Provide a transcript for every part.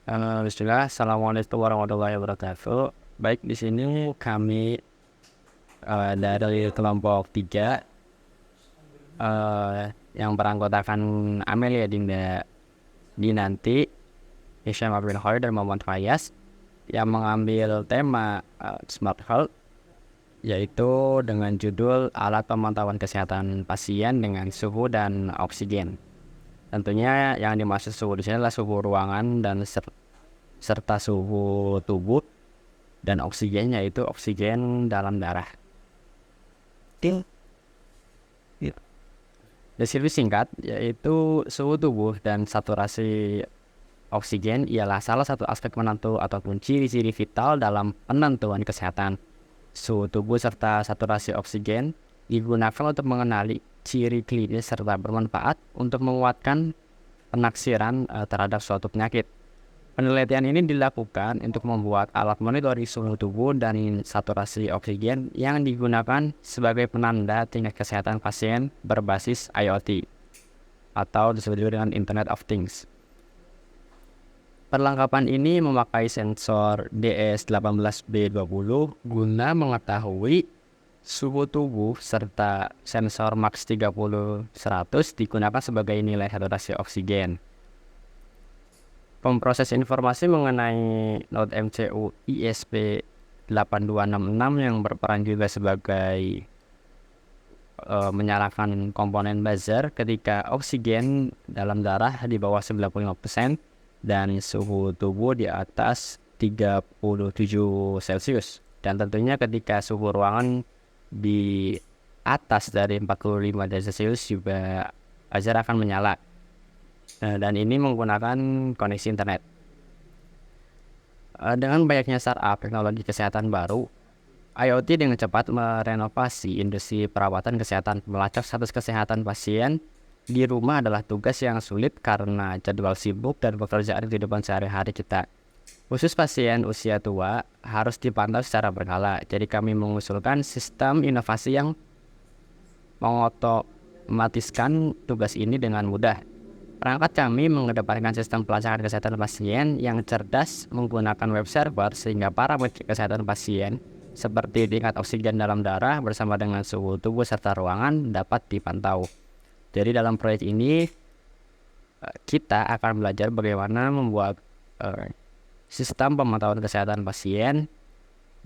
Bismillah, Assalamualaikum warahmatullahi wabarakatuh. Baik, di sini kami dari kelompok 3 yang beranggotakan Amelia Dinda Dinanti, Hisham Abdul Khair dan Muhammad Fayas yang mengambil tema Smart Health, yaitu dengan judul alat pemantauan kesehatan pasien dengan suhu dan oksigen. Tentunya yang dimaksud suhu di sini adalah suhu ruangan dan serta suhu tubuh, dan oksigen yaitu oksigen dalam darah. Deskripsi singkat yaitu suhu tubuh dan saturasi oksigen ialah salah satu aspek penentu ataupun ciri-ciri vital dalam penentuan kesehatan. Suhu tubuh serta saturasi oksigen digunakan untuk mengenali ciri klinis serta bermanfaat untuk menguatkan penaksiran terhadap suatu penyakit. Penelitian ini dilakukan untuk membuat alat monitoring suhu tubuh dan saturasi oksigen yang digunakan sebagai penanda tingkat kesehatan pasien berbasis IoT atau disebut juga dengan Internet of Things. Perlengkapan ini memakai sensor DS18B20 guna mengetahui suhu tubuh serta sensor Max 30-100 digunakan sebagai nilai saturasi oksigen. Pemproses informasi mengenai Node MCU ISP8266 yang berperan juga sebagai menyalakan komponen buzzer ketika oksigen dalam darah di bawah 95% dan suhu tubuh di atas 37 Celcius. Dan tentunya ketika suhu ruangan di atas dari 45 derajat Celcius juga buzzer akan menyala. Dan ini menggunakan koneksi internet. Dengan banyaknya startup teknologi kesehatan baru, IoT dengan cepat merenovasi industri perawatan kesehatan. Melacak status kesehatan pasien di rumah adalah tugas yang sulit karena jadwal sibuk dan pekerjaan kehidupan sehari-hari kita. Khusus pasien usia tua harus dipantau secara berkala. Jadi kami mengusulkan sistem inovasi yang mengotomatiskan tugas ini dengan mudah. Perangkat kami mengedepankan sistem pelacakan kesehatan pasien yang cerdas menggunakan web server sehingga parameter kesehatan pasien seperti tingkat oksigen dalam darah bersama dengan suhu tubuh serta ruangan dapat dipantau. Jadi dalam proyek ini kita akan belajar bagaimana membuat sistem pemantauan kesehatan pasien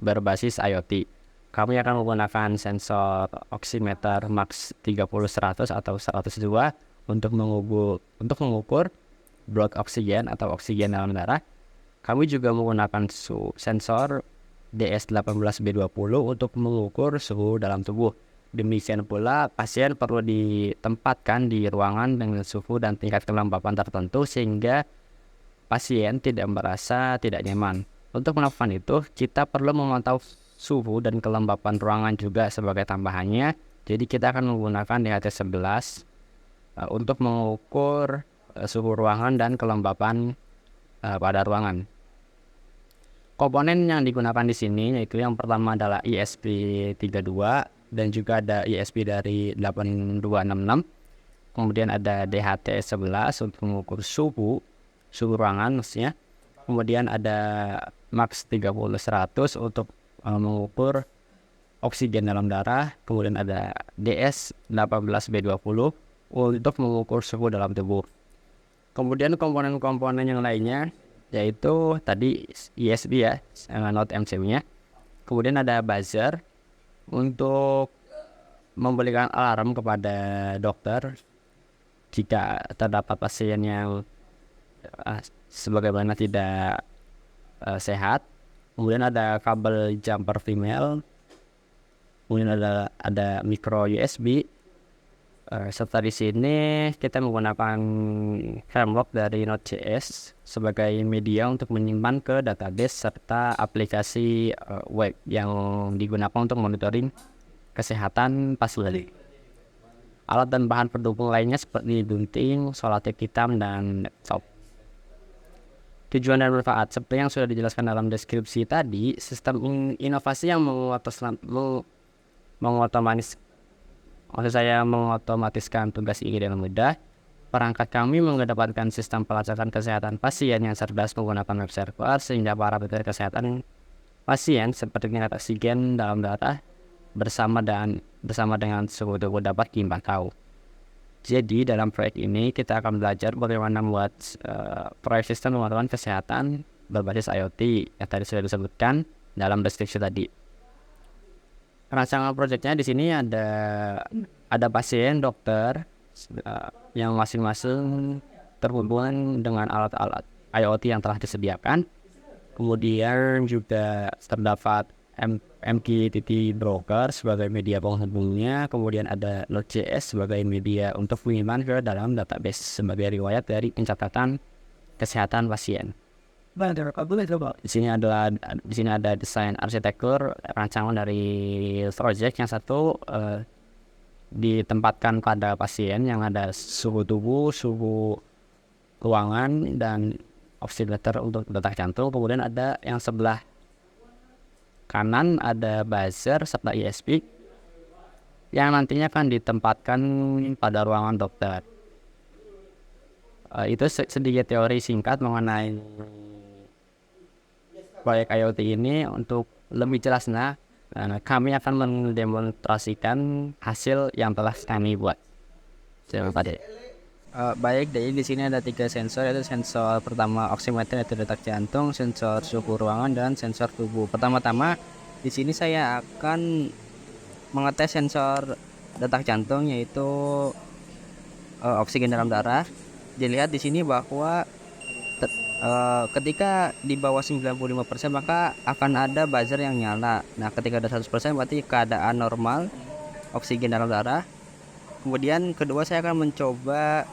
berbasis IoT. Kami akan menggunakan sensor oximeter Max 30-100 atau 102 untuk mengukur blood oksigen atau oksigen dalam darah. Kami juga menggunakan sensor DS18B20 untuk mengukur suhu dalam tubuh. Demikian pula pasien perlu ditempatkan di ruangan dengan suhu dan tingkat kelembapan tertentu sehingga pasien tidak merasa tidak nyaman. Untuk melakukan itu, kita perlu memantau suhu dan kelembapan ruangan juga sebagai tambahannya. Jadi kita akan menggunakan DHT11 untuk mengukur suhu ruangan dan kelembapan pada ruangan. Komponen yang digunakan di sini yaitu yang pertama adalah ISP32 dan juga ada ISP dari 8266. Kemudian ada DHT11 untuk mengukur suhu ruangan maksudnya. Kemudian ada Max 30-100 untuk mengukur oksigen dalam darah. Kemudian ada DS18B20 untuk mengukur suhu dalam tubuh. Kemudian komponen-komponen yang lainnya yaitu tadi ISP ya, Node MCU-nya. Kemudian ada buzzer untuk memberikan alarm kepada dokter jika terdapat pasien yang sebagaimana tidak sehat. Kemudian ada kabel jumper female. Kemudian ada micro USB. Serta di sini kita menggunakan framework dari Node.js sebagai media untuk menyimpan ke database serta aplikasi web yang digunakan untuk monitoring kesehatan pasien. Alat dan bahan pendukung lainnya seperti gunting, selotip hitam, dan laptop. Tujuan dan manfaat seperti yang sudah dijelaskan dalam deskripsi tadi, sistem inovasi yang mengotomatiskan tugas ini dengan mudah Perangkat kami mengedepankan sistem pelacakan kesehatan pasien yang cerdas menggunakan web server sehingga parameter kesehatan pasien seperti tingkat oksigen dalam darah bersama dengan suhu tubuh dapat dipantau. Jadi dalam proyek ini kita akan belajar bagaimana membuat proyek sistem pemantauan kesehatan berbasis IoT yang tadi sudah disebutkan dalam deskripsi tadi. Rancangan proyeknya di sini ada pasien, dokter, yang masing-masing terhubung dengan alat-alat IoT yang telah disediakan. Kemudian juga terdapat MQTT broker sebagai media penghubungnya. Kemudian ada Node.js sebagai media untuk pengiriman ke dalam database sebagai riwayat dari pencatatan kesehatan pasien. Di sini ada desain arsitektur rancangan dari project. Yang satu ditempatkan pada pasien yang ada suhu tubuh, suhu ruangan, dan oximeter untuk detak jantung. Kemudian ada yang sebelah kanan ada buzzer serta ISP yang nantinya akan ditempatkan pada ruangan dokter. Itu sedikit teori singkat mengenai proyek IoT ini. Untuk lebih jelasnya kami akan mendemonstrasikan hasil yang telah kami buat. Baik, jadi di sini ada 3 sensor, yaitu sensor pertama oximeter yaitu detak jantung, sensor suhu ruangan, dan sensor tubuh. Pertama-tama di sini saya akan mengetes sensor detak jantung yaitu oksigen dalam darah. Dilihat di sini bahwa ketika di bawah 95% maka akan ada buzzer yang nyala. Nah, ketika ada 100% berarti keadaan normal oksigen dalam darah. Kemudian kedua saya akan mencoba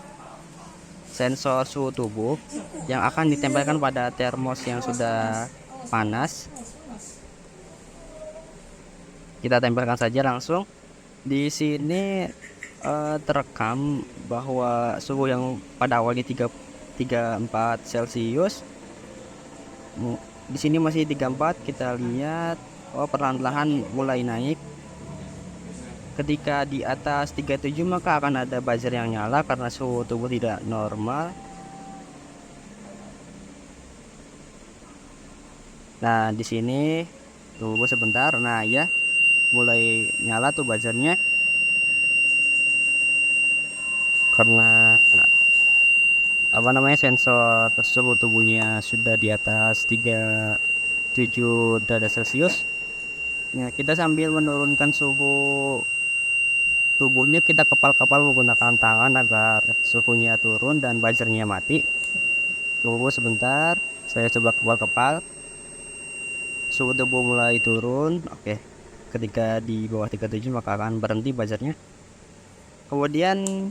sensor suhu tubuh yang akan ditempelkan pada termos yang sudah panas. Kita tempelkan saja langsung. Di sini terekam bahwa suhu yang pada awalnya 34 Celcius. Di sini masih 34. Kita lihat perlahan-lahan mulai naik. Ketika di atas 37 maka akan ada buzzer yang nyala karena suhu tubuh tidak normal. Nah, di sini tunggu sebentar. Nah, ya mulai nyala tuh buzzernya karena sensor suhu tubuhnya sudah di atas 37 derajat Celcius. Nah, kita sambil menurunkan suhu tubuhnya, kita kepal-kepal menggunakan tangan agar suhunya turun dan buzzernya mati. Tunggu sebentar, saya coba kepal-kepal. Suhu tubuh mulai turun. Oke, ketika di bawah 37 maka akan berhenti buzzernya. Kemudian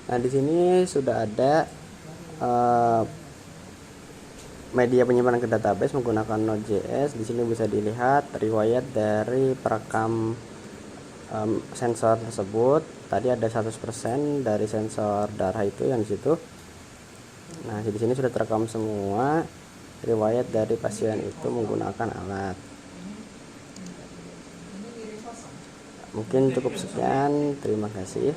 nah di sini sudah ada media penyimpanan ke database menggunakan Node.js. Di sini bisa dilihat riwayat dari perekam sensor tersebut. Tadi ada 100% dari sensor darah itu yang di situ. Nah, di sini sudah terekam semua riwayat dari pasien itu menggunakan alat. Mungkin cukup sekian. Terima kasih.